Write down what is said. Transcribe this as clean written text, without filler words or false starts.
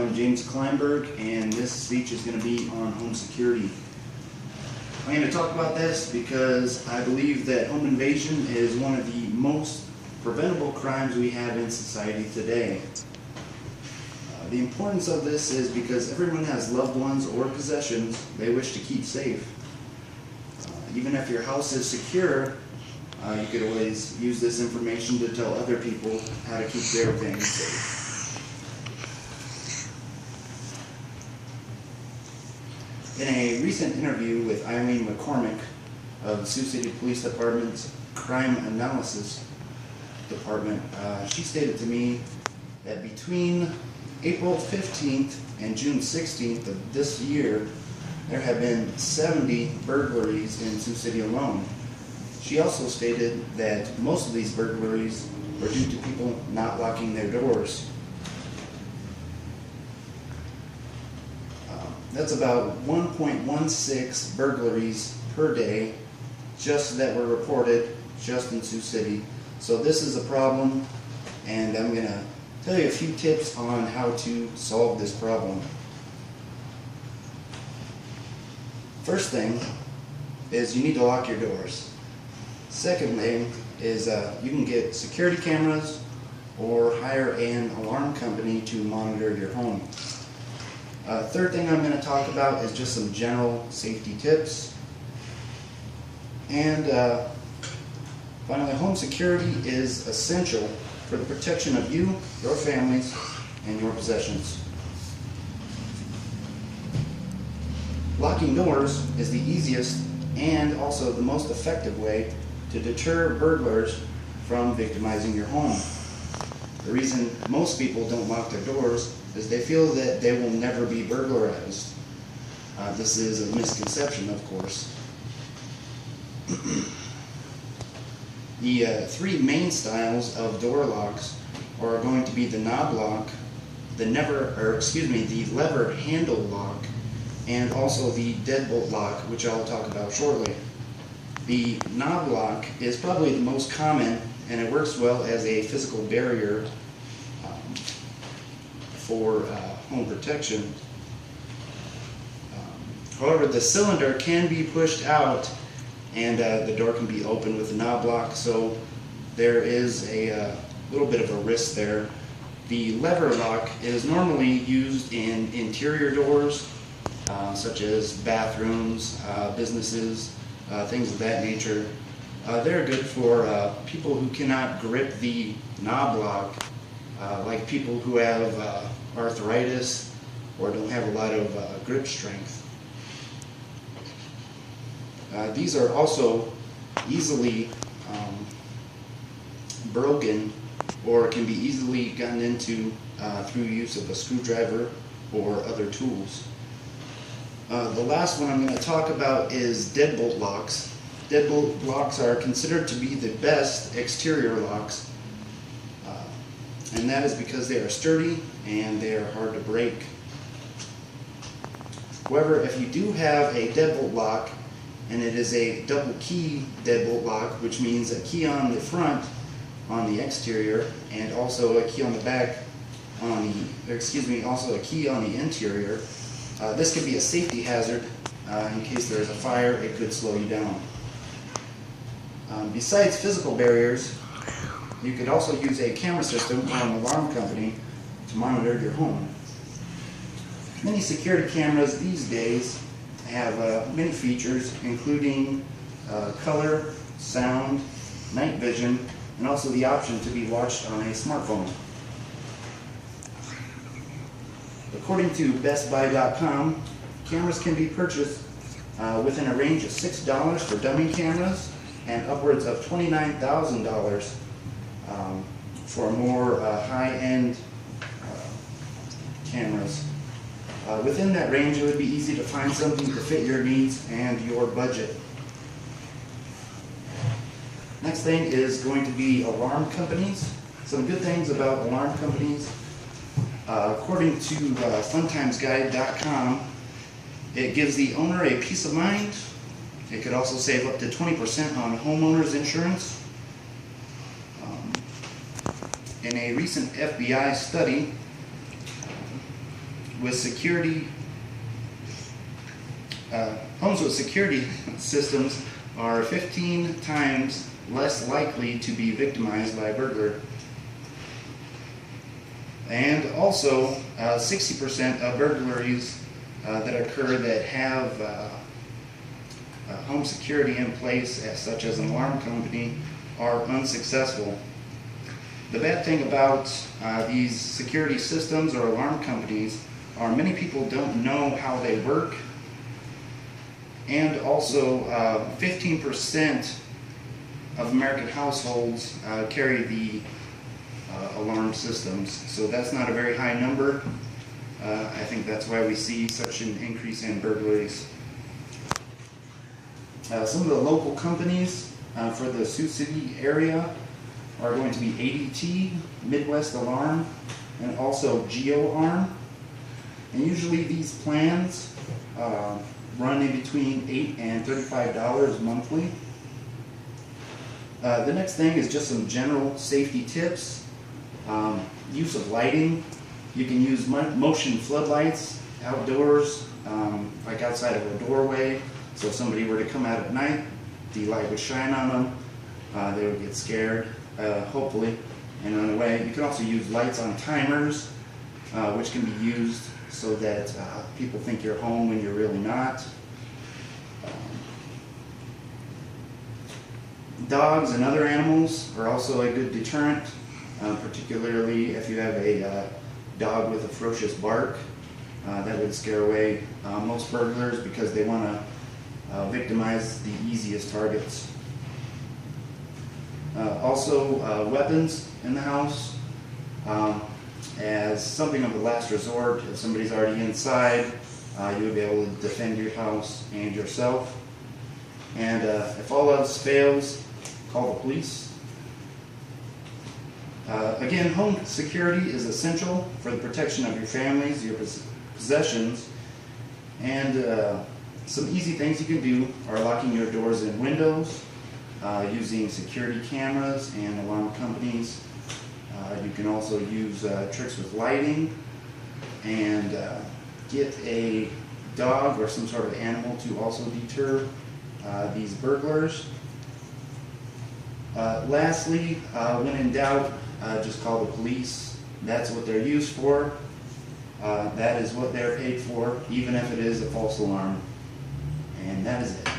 I'm James Kleinberg, and this speech is going to be on home security. I'm going to talk about this because I believe that home invasion is one of the most preventable crimes we have in society today. The importance of this is because everyone has loved ones or possessions they wish to keep safe. Even if your house is secure, you could always use this information to tell other people how to keep their things safe. In a recent interview with Eileen McCormick of the Sioux City Police Department's Crime Analysis Department, she stated to me that between April 15th and June 16th of this year, there have been 70 burglaries in Sioux City alone. She also stated that most of these burglaries were due to people not locking their doors. That's about 1.16 burglaries per day just that were reported just in Sioux City. So this is a problem, and I'm going to tell you a few tips on how to solve this problem. First thing is you need to lock your doors. Second thing is you can get security cameras or hire an alarm company to monitor your home. Third thing I'm going to talk about is just some general safety tips. And finally, home security is essential for the protection of you, your families, and your possessions. Locking doors is the easiest and also the most effective way to deter burglars from victimizing your home. The reason most people don't lock their doors is they feel that they will never be burglarized. This is a misconception, of course. The three main styles of door locks are going to be the knob lock, the lever handle lock, and also the deadbolt lock, which I'll talk about shortly. The knob lock is probably the most common, and it works well as a physical barrier for home protection. However, the cylinder can be pushed out and the door can be opened with the knob lock, so there is a little bit of a risk there. The lever lock is normally used in interior doors, such as bathrooms, businesses, things of that nature. They're good for people who cannot grip the knob lock, like people who have arthritis or don't have a lot of grip strength. These are also easily broken or can be easily gotten into through use of a screwdriver or other tools. The last one I'm going to talk about is deadbolt locks. Deadbolt locks are considered to be the best exterior locks, and that is because they are sturdy and they are hard to break. However, if you do have a deadbolt lock, and it is a double key deadbolt lock, which means a key on the front on the exterior and also a key on the back on the, also a key on the interior, this could be a safety hazard. In case there is a fire, it could slow you down. Besides physical barriers, you could also use a camera system or an alarm company to monitor your home. Many security cameras these days have many features, including color, sound, night vision, and also the option to be watched on a smartphone. According to BestBuy.com, cameras can be purchased within a range of $6 for dummy cameras and upwards of $29,000 for more high-end cameras. Within that range, it would be easy to find something to fit your needs and your budget. Next thing is going to be alarm companies. Some good things about alarm companies. According to funtimesguide.com, it gives the owner a peace of mind. It could also save up to 20% on homeowners insurance. In a recent FBI study, with security, homes with security systems are 15 times less likely to be victimized by a burglar. And also, 60% of burglaries that occur that have home security in place, such as an alarm company, are unsuccessful. The bad thing about these security systems or alarm companies are many people don't know how they work, and also 15% of American households carry the alarm systems, so that's not a very high number. I think that's why we see such an increase in burglaries. Some of the local companies for the Sioux City area are going to be ADT, Midwest Alarm, and also GeoArm. And usually these plans run in between $8 and $35 monthly. The next thing is just some general safety tips. Use of lighting. You can use motion floodlights outdoors, like outside of a doorway. So if somebody were to come out at night, the light would shine on them. They would get scared, hopefully, and run away. You can also use lights on timers, which can be used so that people think you're home when you're really not. Dogs and other animals are also a good deterrent, particularly if you have a dog with a ferocious bark. That would scare away most burglars because they want to victimize the easiest targets. Also, weapons in the house as something of a last resort. If somebody's already inside, you would be able to defend your house and yourself. And if all else fails, call the police. Again, home security is essential for the protection of your families, your possessions, and some easy things you can do are locking your doors and windows, using security cameras and alarm companies. You can also use tricks with lighting, and get a dog or some sort of animal to also deter these burglars. Lastly, when in doubt, just call the police. That's what they're used for. That is what they're paid for, even if it is a false alarm. And that is it.